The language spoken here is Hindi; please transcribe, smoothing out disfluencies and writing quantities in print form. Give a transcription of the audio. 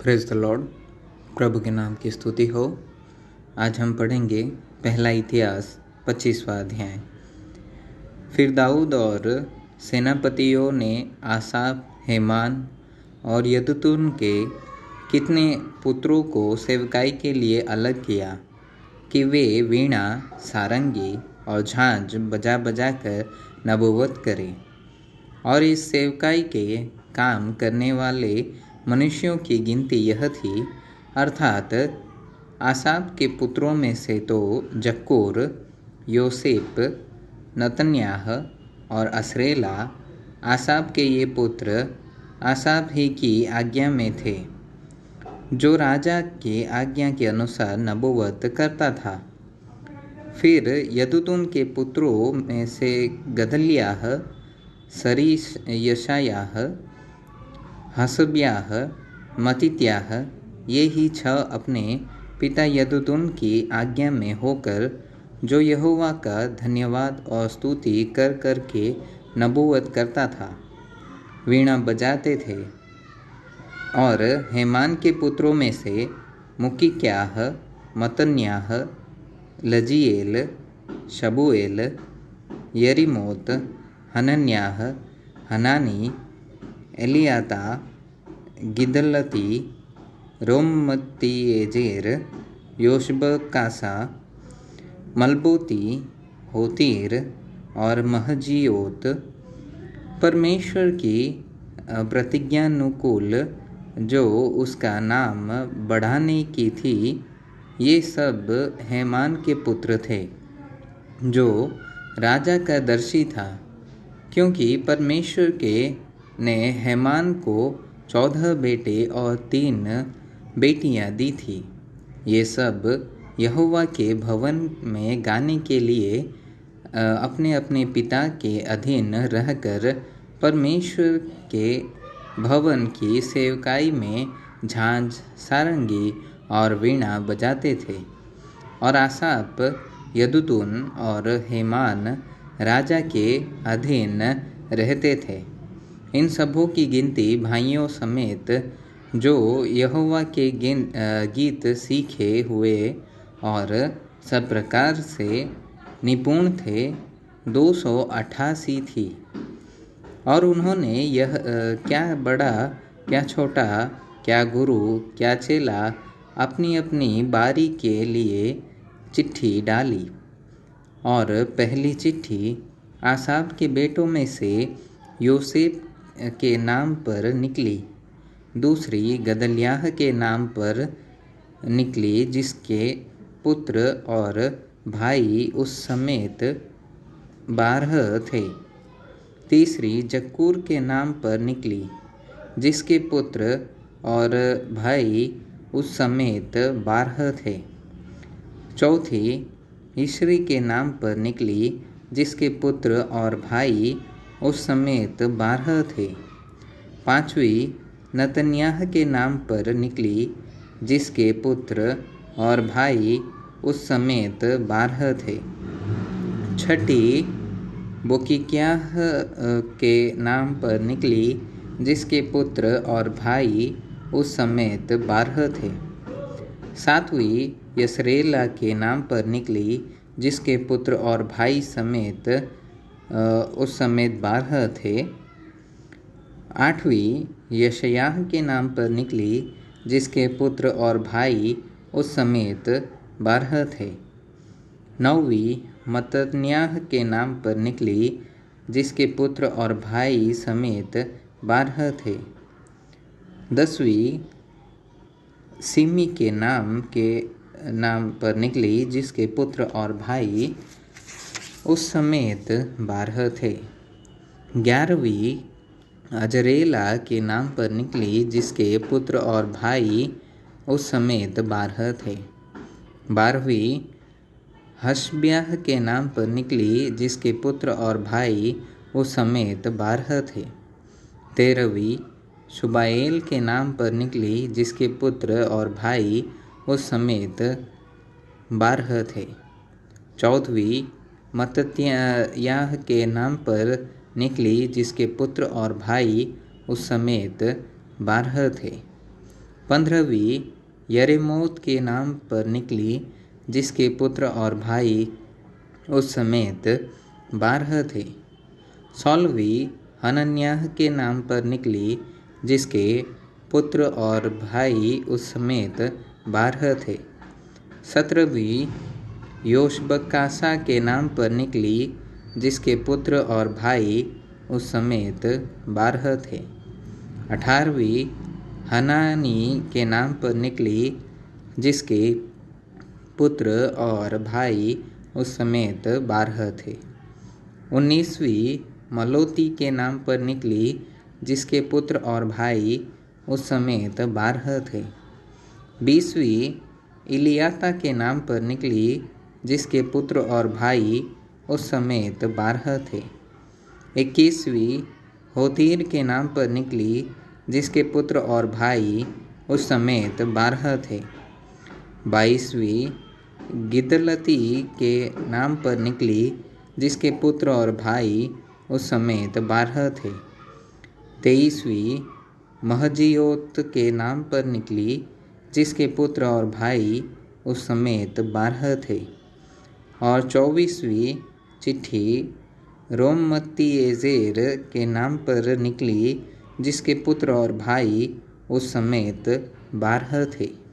Praise the Lord. प्रभु के नाम की स्तुति हो। आज हम पढ़ेंगे पहला इतिहास 25वां अध्याय। फिर दाऊद और सेनापतियों ने आसाप, हेमान और यदुतून के कितने पुत्रों को सेवकाई के लिए अलग किया कि वे वीणा, सारंगी और झांझ बजा बजा कर नबूवत करें। और इस सेवकाई के काम करने वाले मनुष्यों की गिनती यह थी, अर्थात आसाप के पुत्रों में से तो जक्कूर, योसेप, नतन्याह और असरेला आसाप के ये पुत्र आसाप ही की आज्ञा में थे, जो राजा की आज्ञा के अनुसार नबूवत करता था। फिर यदुतून के पुत्रों में से गदल्याह, यशायाह, हसब्याह, मतित्याह ये ही 6 अपने पिता यदुतून की आज्ञा में होकर, जो यहोवा का धन्यवाद और स्तुति कर कर के नबूवत करता था, वीणा बजाते थे। और हेमान के पुत्रों में से मुकिक्याह, मतन्याह, लजीएल, शबूएल, यरीमोत, हनन्याह, हनानी, एलियाता, गिदलती, रोमतीएजेर, योशबकासा, मलबोती, होतीर और महजियोत परमेश्वर की प्रतिज्ञानुकूल जो उसका नाम बढ़ाने की थी, ये सब हेमान के पुत्र थे, जो राजा का दर्शी था, क्योंकि परमेश्वर के ने हेमान को 14 बेटे और 3 बेटियां दी थी। ये सब यहोवा के भवन में गाने के लिए अपने अपने पिता के अधीन रहकर परमेश्वर के भवन की सेवकाई में झांझ, सारंगी और वीणा बजाते थे। और आसाप, यदुतून और हेमान राजा के अधीन रहते थे। इन सबों की गिनती भाइयों समेत जो यहोवा के गीत सीखे हुए और सब प्रकार से निपुण थे 288 थी। और उन्होंने यह क्या बड़ा, क्या छोटा, क्या गुरु, क्या चेला अपनी अपनी बारी के लिए चिट्ठी डाली। और पहली चिट्ठी आसाप के बेटों में से योसेप के नाम पर निकली, दूसरी गदल्याह के नाम पर निकली, जिसके पुत्र और भाई उस समेत 12 थे। तीसरी जक्कूर के नाम पर निकली, जिसके पुत्र और भाई उस समेत 12 थे। चौथी ईश्री के नाम पर निकली, जिसके पुत्र और भाई उस समेत 12 थे। पांचवी नतन्याह के नाम पर निकली, जिसके पुत्र और भाई उस समेत 12 थे। छठी बोकिक्याह के नाम पर निकली, जिसके पुत्र और भाई उस समेत 12 थे। सातवीं यसरेला के नाम पर निकली, जिसके पुत्र और भाई समेत उस समेत 12 थे। आठवीं यशायाह के नाम पर निकली, जिसके पुत्र और भाई उस समेत 12 थे। नौवीं मतन्याह के नाम पर निकली, जिसके पुत्र और भाई समेत 12 थे। 10वीं सिमी के नाम पर निकली, जिसके पुत्र और भाई उस समेत 12 थे। 11वीं अजरेला के नाम पर निकली, जिसके पुत्र और भाई उस समेत 12 थे। 12वीं हशब्याह के नाम पर निकली, जिसके पुत्र और भाई उस समेत 12 थे। 13वीं शुबाएल के नाम पर निकली, जिसके पुत्र और भाई उस समेत 12 थे। 14वीं मत्तत्याह के नाम पर निकली, जिसके पुत्र और भाई उस समेत 12 थे। 15वीं यरेमोत के नाम पर निकली, जिसके पुत्र और भाई उस समेत 12 थे। 16वीं हनन्याह के नाम पर निकली, जिसके पुत्र और भाई उस समेत 12 थे। 17वीं योशबकासा के नाम पर निकली, जिसके पुत्र और भाई उस समेत 12 थे। 18वीं हनानी के नाम पर निकली, जिसके पुत्र और भाई उस समेत 12 थे। 19वीं मलोती के नाम पर निकली, जिसके पुत्र और भाई उस समेत 12 थे। 20वीं इलियाता के नाम पर निकली, जिसके पुत्र और भाई उस समेत 12 थे। 21वीं होतीर के नाम पर निकली, जिसके पुत्र और भाई उस समेत 12 थे। 22वीं गिदलती के नाम पर निकली, जिसके पुत्र और भाई उस समेत 12 थे। 23वीं महजियोत के नाम पर निकली, जिसके पुत्र और भाई उस समेत 12 थे। और 24वीं चिट्ठी रोमतीएजेर के नाम पर निकली, जिसके पुत्र और भाई उस समेत 12 थे।